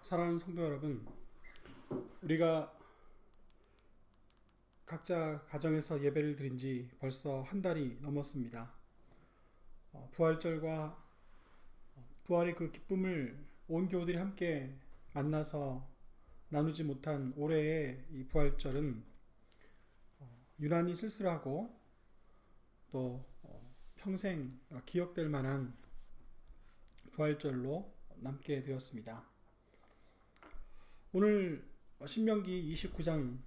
사랑하는 성도 여러분, 우리가 각자 가정에서 예배를 드린 지 벌써 한 달이 넘었습니다. 부활절과 부활의 그 기쁨을 온 교우들이 함께 만나서 나누지 못한 올해의 이 부활절은 유난히 쓸쓸하고 또 평생 기억될 만한 부활절로 남게 되었습니다. 오늘 신명기 29장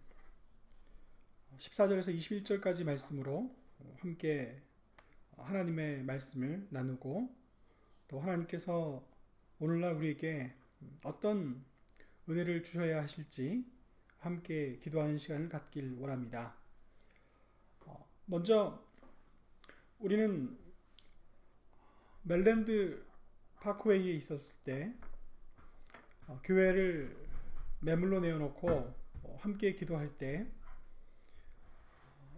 14절에서 21절까지 말씀으로 함께 하나님의 말씀을 나누고 또 하나님께서 오늘날 우리에게 어떤 은혜를 주셔야 하실지 함께 기도하는 시간을 갖길 원합니다. 먼저 우리는 멜랜드 파크웨이에 있었을 때 교회를 매물로 내어놓고 함께 기도할 때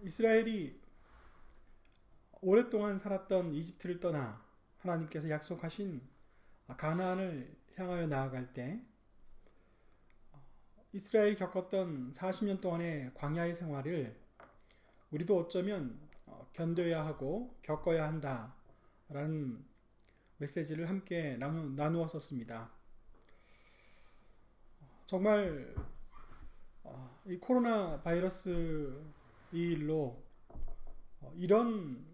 이스라엘이 오랫동안 살았던 이집트를 떠나 하나님께서 약속하신 가나안을 향하여 나아갈 때 이스라엘이 겪었던 40년 동안의 광야의 생활을 우리도 어쩌면 견뎌야 하고 겪어야 한다라는 메시지를 함께 나누었었습니다. 정말 이 코로나 바이러스 이 일로 이런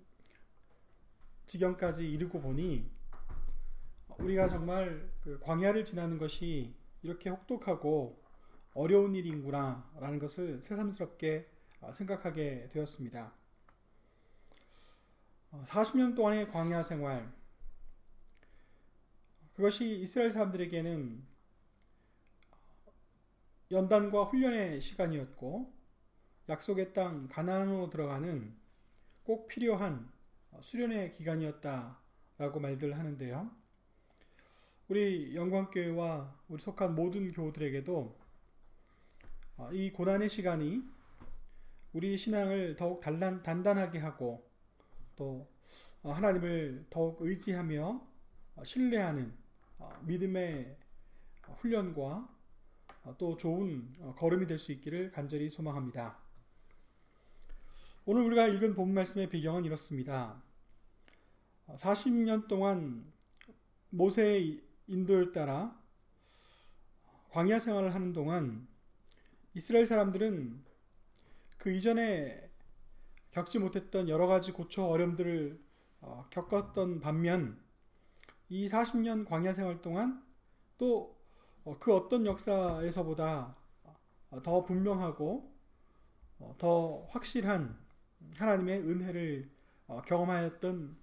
지경까지 이르고 보니 우리가 정말 그 광야를 지나는 것이 이렇게 혹독하고 어려운 일인구나 라는 것을 새삼스럽게 생각하게 되었습니다. 40년 동안의 광야 생활, 그것이 이스라엘 사람들에게는 연단과 훈련의 시간이었고 약속의 땅 가나안으로 들어가는 꼭 필요한 수련의 기간이었다라고 말들 하는데요. 우리 영광교회와 우리 속한 모든 교우들에게도 이 고난의 시간이 우리 신앙을 더욱 단단하게 하고 또 하나님을 더욱 의지하며 신뢰하는 믿음의 훈련과 또 좋은 걸음이 될 수 있기를 간절히 소망합니다. 오늘 우리가 읽은 본 말씀의 배경은 이렇습니다. 40년 동안 모세의 인도를 따라 광야 생활을 하는 동안 이스라엘 사람들은 그 이전에 겪지 못했던 여러 가지 고초 어려움들을 겪었던 반면 이 40년 광야 생활 동안 또 그 어떤 역사에서보다 더 분명하고 더 확실한 하나님의 은혜를 경험하였던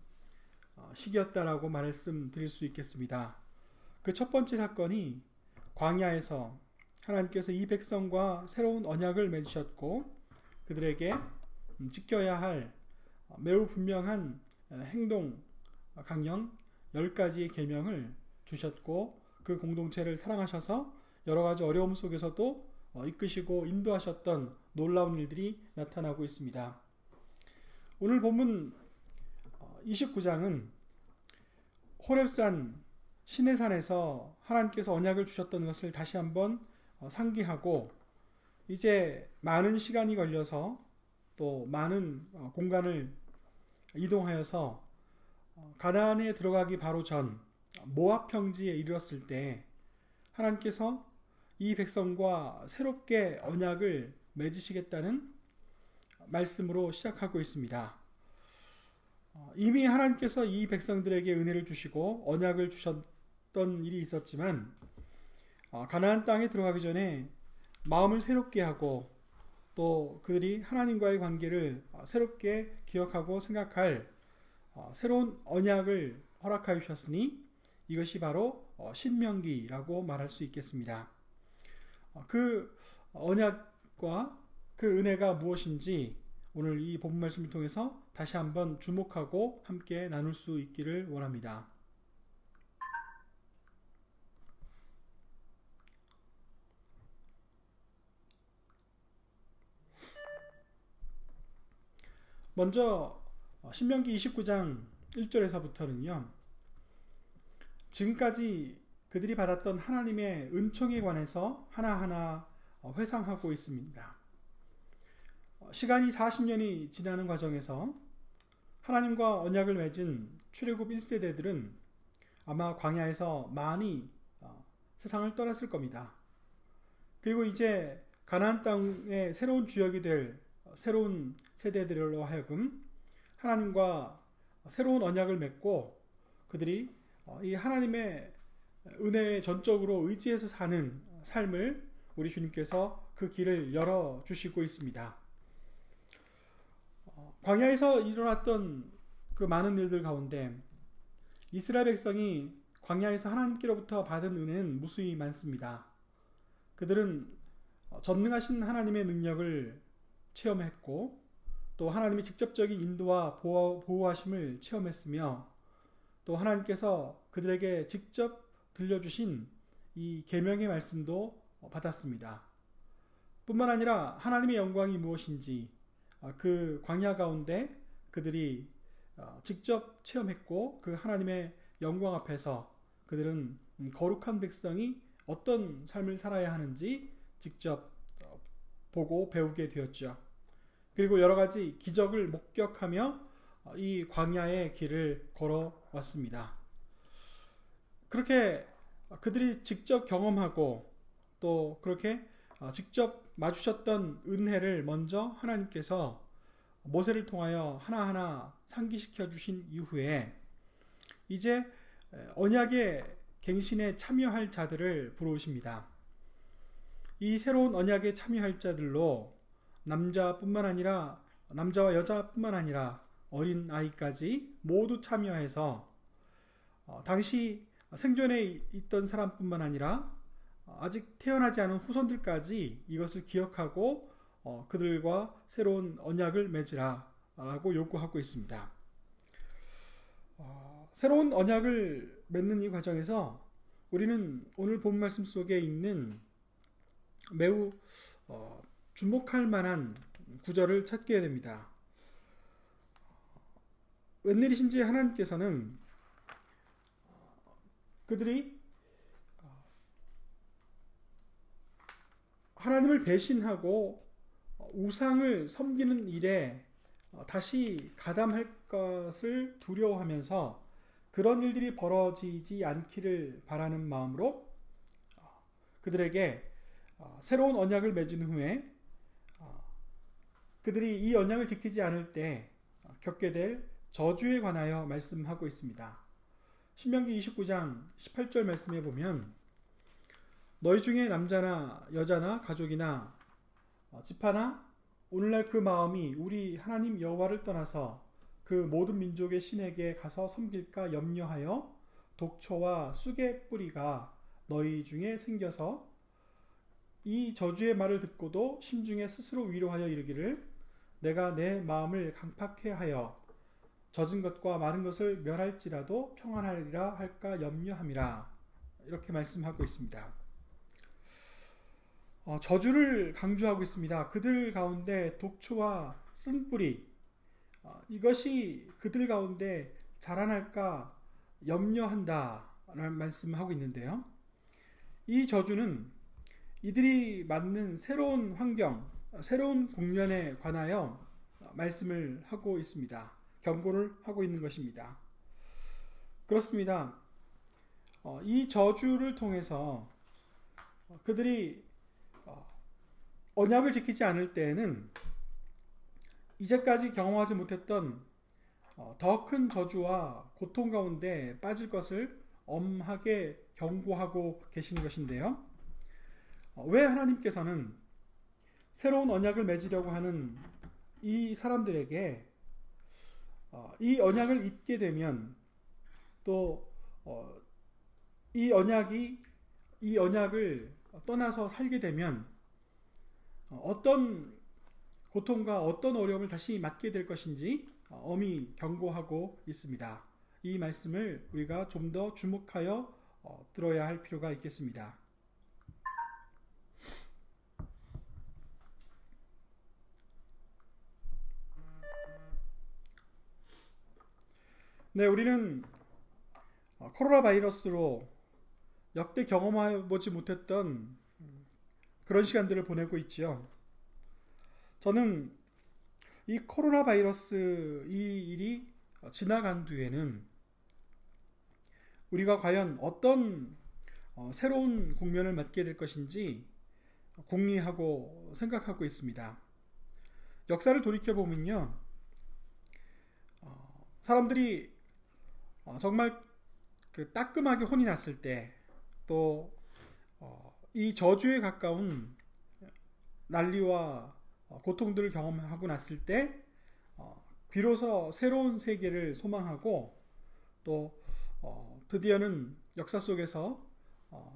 시기였다라고 말씀드릴 수 있겠습니다. 그 첫 번째 사건이 광야에서 하나님께서 이 백성과 새로운 언약을 맺으셨고 그들에게 지켜야 할 매우 분명한 행동 강령 10가지의 계명을 주셨고 그 공동체를 사랑하셔서 여러 가지 어려움 속에서도 이끄시고 인도하셨던 놀라운 일들이 나타나고 있습니다. 오늘 본문 29장은 호렙산 시내산에서 하나님께서 언약을 주셨던 것을 다시 한번 상기하고 이제 많은 시간이 걸려서 또 많은 공간을 이동하여서 가나안에 들어가기 바로 전 모압 평지에 이르렀을 때 하나님께서 이 백성과 새롭게 언약을 맺으시겠다는 말씀으로 시작하고 있습니다. 이미 하나님께서 이 백성들에게 은혜를 주시고 언약을 주셨던 일이 있었지만 가나안 땅에 들어가기 전에 마음을 새롭게 하고 또 그들이 하나님과의 관계를 새롭게 기억하고 생각할 새로운 언약을 허락하여 주셨으니 이것이 바로 신명기라고 말할 수 있겠습니다. 그 언약과 그 은혜가 무엇인지 오늘 이 본문 말씀을 통해서 다시 한번 주목하고 함께 나눌 수 있기를 원합니다. 먼저 신명기 29장 1절에서부터는요. 지금까지 그들이 받았던 하나님의 은총에 관해서 하나하나 회상하고 있습니다. 시간이 40년이 지나는 과정에서 하나님과 언약을 맺은 출애굽 1세대들은 아마 광야에서 많이 세상을 떠났을 겁니다. 그리고 이제 가나안 땅의 새로운 주역이 될 새로운 세대들로 하여금 하나님과 새로운 언약을 맺고 그들이 이 하나님의 은혜에 전적으로 의지해서 사는 삶을 우리 주님께서 그 길을 열어주시고 있습니다. 광야에서 일어났던 그 많은 일들 가운데 이스라엘 백성이 광야에서 하나님께로부터 받은 은혜는 무수히 많습니다. 그들은 전능하신 하나님의 능력을 체험했고 또 하나님의 직접적인 인도와 보호하심을 체험했으며 또 하나님께서 그들에게 직접 들려주신 이 계명의 말씀도 받았습니다. 뿐만 아니라 하나님의 영광이 무엇인지 그 광야 가운데 그들이 직접 체험했고 그 하나님의 영광 앞에서 그들은 거룩한 백성이 어떤 삶을 살아야 하는지 직접 보고 배우게 되었죠. 그리고 여러 가지 기적을 목격하며 이 광야의 길을 걸어왔습니다. 그렇게 그들이 직접 경험하고 또 그렇게 직접 마주쳤던 은혜를 먼저 하나님께서 모세를 통하여 하나하나 상기시켜 주신 이후에 이제 언약의 갱신에 참여할 자들을 부르십니다. 이 새로운 언약에 참여할 자들로 남자와 여자뿐만 아니라 어린 아이까지 모두 참여해서 당시 생존에 있던 사람뿐만 아니라 아직 태어나지 않은 후손들까지 이것을 기억하고 그들과 새로운 언약을 맺으라 라고 요구하고 있습니다. 새로운 언약을 맺는 이 과정에서 우리는 오늘 본 말씀 속에 있는 매우 주목할 만한 구절을 찾게 됩니다. 웬일이신지 하나님께서는 그들이 하나님을 배신하고 우상을 섬기는 일에 다시 가담할 것을 두려워하면서 그런 일들이 벌어지지 않기를 바라는 마음으로 그들에게 새로운 언약을 맺은 후에 그들이 이 언약을 지키지 않을 때 겪게 될 저주에 관하여 말씀하고 있습니다. 신명기 29장 18절 말씀에 보면 너희 중에 남자나 여자나 가족이나 지파나 오늘날 그 마음이 우리 하나님 여호와를 떠나서 그 모든 민족의 신에게 가서 섬길까 염려하여 독초와 쑥의 뿌리가 너희 중에 생겨서 이 저주의 말을 듣고도 심중에 스스로 위로하여 이르기를 내가 내 마음을 강팍해 하여 젖은 것과 마른 것을 멸할지라도 평안하리라 할까 염려함이라 이렇게 말씀하고 있습니다. 저주를 강조하고 있습니다. 그들 가운데 독초와 쓴뿌리 이것이 그들 가운데 자라날까 염려한다 라는 말씀을 하고 있는데요. 이 저주는 이들이 맞는 새로운 환경, 새로운 국면에 관하여 말씀을 하고 있습니다. 경고를 하고 있는 것입니다. 그렇습니다. 이 저주를 통해서 그들이 언약을 지키지 않을 때에는 이제까지 경험하지 못했던 더 큰 저주와 고통 가운데 빠질 것을 엄하게 경고하고 계신 것인데요. 왜 하나님께서는 새로운 언약을 맺으려고 하는 이 사람들에게 이 언약을 잊게 되면 또 이 언약을 떠나서 살게 되면 어떤 고통과 어떤 어려움을 다시 맞게 될 것인지 엄히 경고하고 있습니다. 이 말씀을 우리가 좀 더 주목하여 들어야 할 필요가 있겠습니다. 네, 우리는 코로나 바이러스로 역대 경험해보지 못했던 그런 시간들을 보내고 있지요. 저는 이 코로나 바이러스 이 일이 지나간 뒤에는 우리가 과연 어떤 새로운 국면을 맞게 될 것인지 궁리하고 생각하고 있습니다. 역사를 돌이켜보면요, 사람들이 정말 그 따끔하게 혼이 났을 때, 또 이 저주에 가까운 난리와 고통들을 경험하고 났을 때 비로소 새로운 세계를 소망하고, 또 드디어는 역사 속에서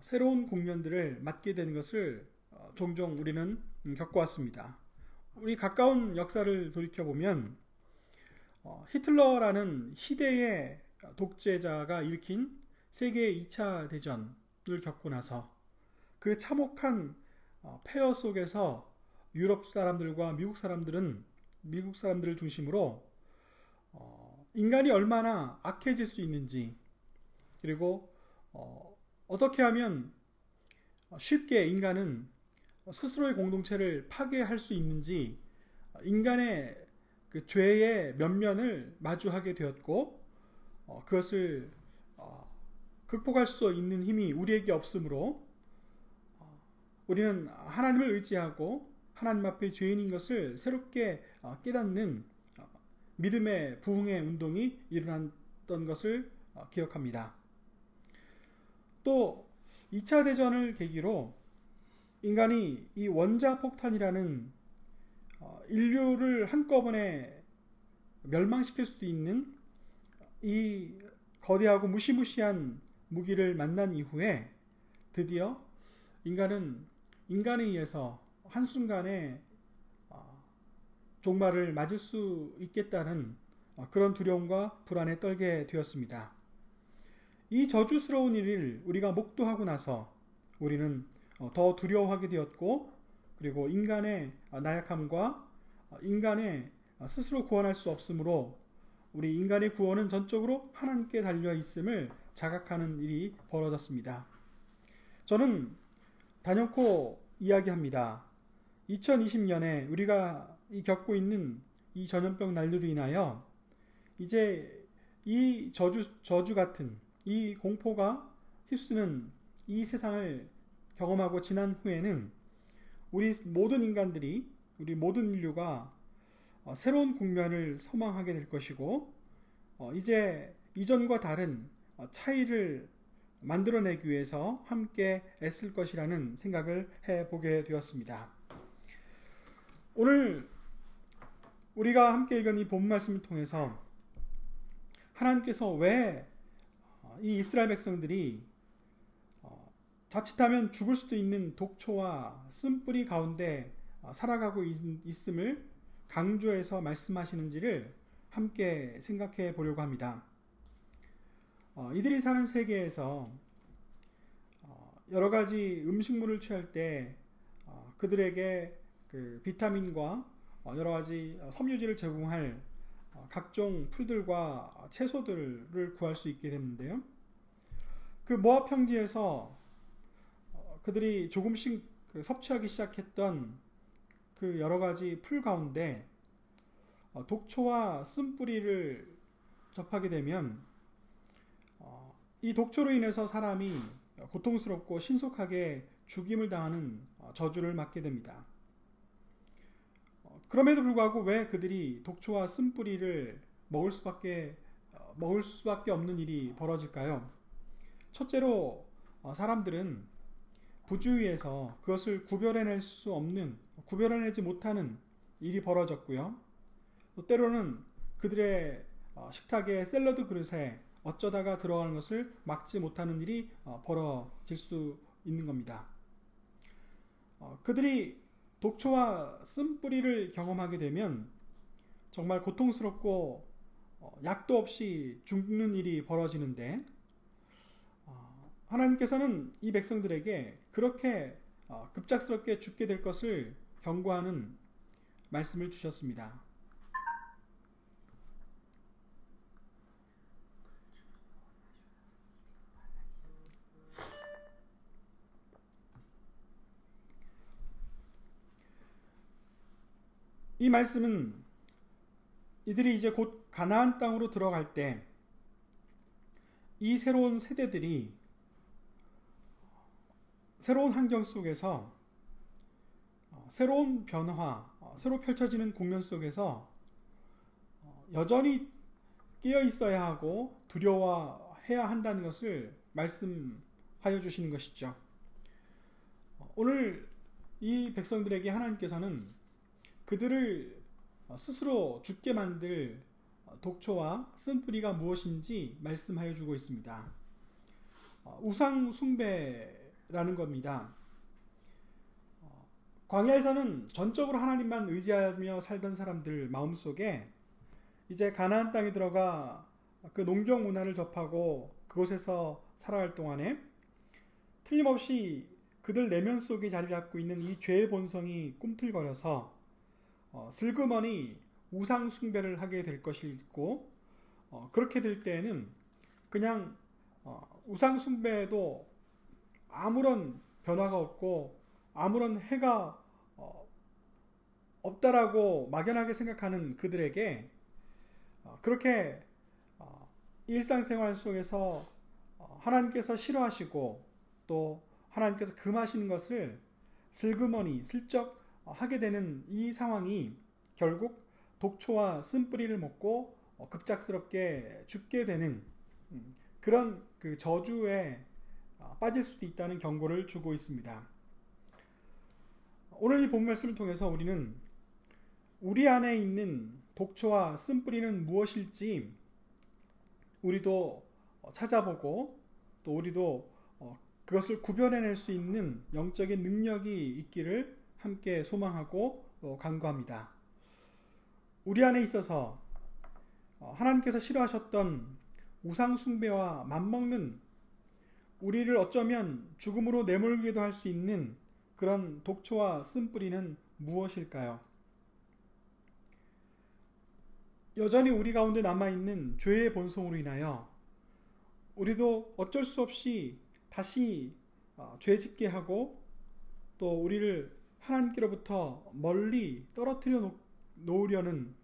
새로운 국면들을 맞게 되는 것을 종종 우리는 겪어왔습니다. 우리 가까운 역사를 돌이켜보면 히틀러라는 희대의 독재자가 일으킨 세계 2차 대전을 겪고 나서 그 참혹한 폐허 속에서 유럽 사람들과 미국 사람들을 중심으로 인간이 얼마나 악해질 수 있는지, 그리고 어떻게 하면 쉽게 인간은 스스로의 공동체를 파괴할 수 있는지, 인간의 그 죄의 면면을 마주하게 되었고, 그것을 극복할 수 있는 힘이 우리에게 없으므로 우리는 하나님을 의지하고 하나님 앞에 죄인인 것을 새롭게 깨닫는 믿음의 부흥의 운동이 일어났던 것을 기억합니다. 또 2차 대전을 계기로 인간이 이 원자폭탄이라는 인류를 한꺼번에 멸망시킬 수도 있는 이 거대하고 무시무시한 무기를 만난 이후에 드디어 인간은 인간에 의해서 한순간에 종말을 맞을 수 있겠다는 그런 두려움과 불안에 떨게 되었습니다. 이 저주스러운 일을 우리가 목도하고 나서 우리는 더 두려워하게 되었고, 그리고 인간의 나약함과 인간의 스스로 구원할 수 없으므로 우리 인간의 구원은 전적으로 하나님께 달려 있음을 자각하는 일이 벌어졌습니다. 저는 단연코 이야기합니다. 2020년에 우리가 겪고 있는 이 전염병 난리로 인하여 이제 이 저주 같은 이 공포가 휩쓰는 이 세상을 경험하고 지난 후에는 우리 모든 인간들이, 우리 모든 인류가 새로운 국면을 소망하게 될 것이고, 이제 이전과 다른 차이를 만들어내기 위해서 함께 애쓸 것이라는 생각을 해보게 되었습니다. 오늘 우리가 함께 읽은 이 본 말씀을 통해서 하나님께서 왜 이 이스라엘 백성들이 자칫하면 죽을 수도 있는 독초와 쓴뿌리 가운데 살아가고 있음을 강조해서 말씀하시는지를 함께 생각해 보려고 합니다. 이들이 사는 세계에서 여러 가지 음식물을 취할 때 그들에게 그 비타민과 여러 가지 섬유질을 제공할 각종 풀들과 채소들을 구할 수 있게 됐는데요. 그 모압 평지에서 그들이 조금씩 섭취하기 시작했던 그 여러 가지 풀 가운데 독초와 쓴뿌리를 접하게 되면 이 독초로 인해서 사람이 고통스럽고 신속하게 죽임을 당하는 저주를 맞게 됩니다. 그럼에도 불구하고 왜 그들이 독초와 쓴뿌리를 먹을 수밖에 없는 일이 벌어질까요? 첫째로 사람들은 부주의에서 그것을 구별해내지 못하는 일이 벌어졌고요. 또 때로는 그들의 식탁에 샐러드 그릇에 어쩌다가 들어가는 것을 막지 못하는 일이 벌어질 수 있는 겁니다. 그들이 독초와 쓴뿌리를 경험하게 되면 정말 고통스럽고 약도 없이 죽는 일이 벌어지는데, 하나님께서는 이 백성들에게 그렇게 급작스럽게 죽게 될 것을 경고하는 말씀을 주셨습니다. 이 말씀은 이들이 이제 곧 가나안 땅으로 들어갈 때 이 새로운 세대들이 새로운 환경 속에서 새로운 변화, 새로 펼쳐지는 국면 속에서 여전히 깨어 있어야 하고 두려워해야 한다는 것을 말씀하여 주시는 것이죠. 오늘 이 백성들에게 하나님께서는 그들을 스스로 죽게 만들 독초와 쓴뿌리가 무엇인지 말씀하여 주고 있습니다. 우상 숭배라는 겁니다. 광야에서는 전적으로 하나님만 의지하며 살던 사람들 마음속에 이제 가나안 땅에 들어가 그 농경 문화를 접하고 그곳에서 살아갈 동안에 틀림없이 그들 내면 속에 자리 잡고 있는 이 죄의 본성이 꿈틀거려서 슬그머니 우상 숭배를 하게 될 것이고, 그렇게 될 때에는 그냥 우상 숭배도 아무런 변화가 없고 아무런 해가 없다라고 막연하게 생각하는 그들에게 그렇게 일상생활 속에서 하나님께서 싫어하시고 또 하나님께서 금하시는 것을 슬그머니 슬쩍 하게 되는 이 상황이 결국 독초와 쓴뿌리를 먹고 급작스럽게 죽게 되는 그런 그 저주에 빠질 수도 있다는 경고를 주고 있습니다. 오늘 이 본 말씀을 통해서 우리는 우리 안에 있는 독초와 쓴뿌리는 무엇일지 우리도 찾아보고 또 우리도 그것을 구별해낼 수 있는 영적인 능력이 있기를 함께 소망하고 간구합니다. 우리 안에 있어서 하나님께서 싫어하셨던 우상 숭배와 맞먹는 우리를 어쩌면 죽음으로 내몰기도 할 수 있는 그런 독초와 쓴뿌리는 무엇일까요? 여전히 우리 가운데 남아있는 죄의 본성으로 인하여 우리도 어쩔 수 없이 다시 죄짓게 하고 또 우리를 하나님께로부터 멀리 떨어뜨려 놓으려는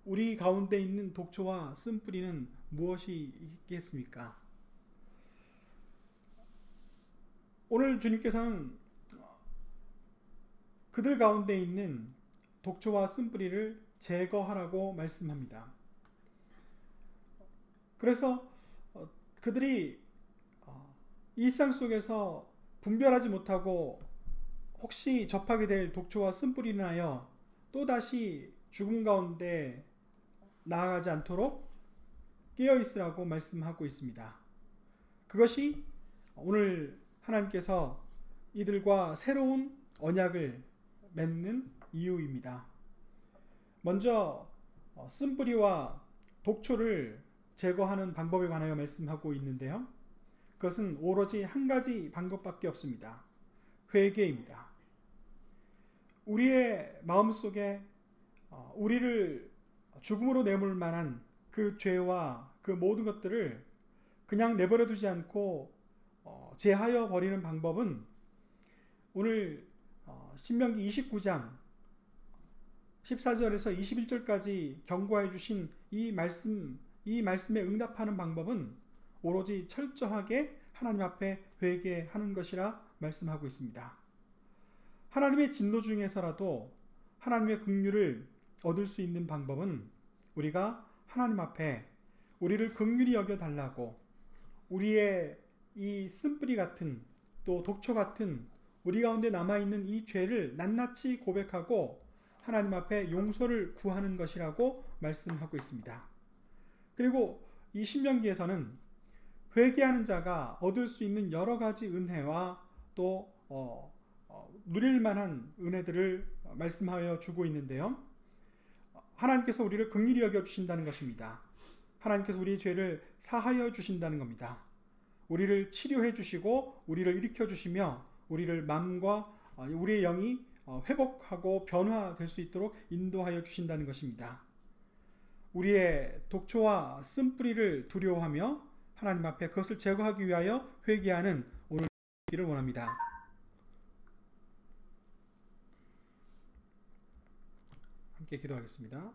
우리 가운데 있는 독초와 쓴뿌리는 무엇이 있겠습니까? 오늘 주님께서는 그들 가운데 있는 독초와 쓴뿌리를 제거하라고 말씀합니다. 그래서 그들이 일상 속에서 분별하지 못하고 혹시 접하게 될 독초와 쓴뿌리를 인하여 또다시 죽음 가운데 나아가지 않도록 깨어 있으라고 말씀하고 있습니다. 그것이 오늘 하나님께서 이들과 새로운 언약을 맺는 이유입니다. 먼저 쓴뿌리와 독초를 제거하는 방법에 관하여 말씀하고 있는데요. 그것은 오로지 한 가지 방법밖에 없습니다. 회개입니다. 우리의 마음속에 우리를 죽음으로 내몰 만한 그 죄와 그 모든 것들을 그냥 내버려 두지 않고 제하여 버리는 방법은 오늘 신명기 29장 14절에서 21절까지 경고해 주신 이 말씀에 응답하는 방법은 오로지 철저하게 하나님 앞에 회개하는 것이라 말씀하고 있습니다. 하나님의 진노 중에서라도 하나님의 긍휼을 얻을 수 있는 방법은 우리가 하나님 앞에 우리를 긍휼히 여겨 달라고 우리의 이 쓴뿌리 같은 또 독초 같은 우리 가운데 남아있는 이 죄를 낱낱이 고백하고 하나님 앞에 용서를 구하는 것이라고 말씀하고 있습니다. 그리고 이 신명기에서는 회개하는 자가 얻을 수 있는 여러 가지 은혜와 또 누릴 만한 은혜들을 말씀하여 주고 있는데요. 하나님께서 우리를 긍휼히 여겨 주신다는 것입니다. 하나님께서 우리의 죄를 사하여 주신다는 겁니다. 우리를 치료해 주시고 우리를 일으켜 주시며 우리를 마음과 우리의 영이 회복하고 변화될 수 있도록 인도하여 주신다는 것입니다. 우리의 독초와 쓴뿌리를 두려워하며 하나님 앞에 그것을 제거하기 위하여 회개하는 오늘 되기를 원합니다. 함께 기도하겠습니다.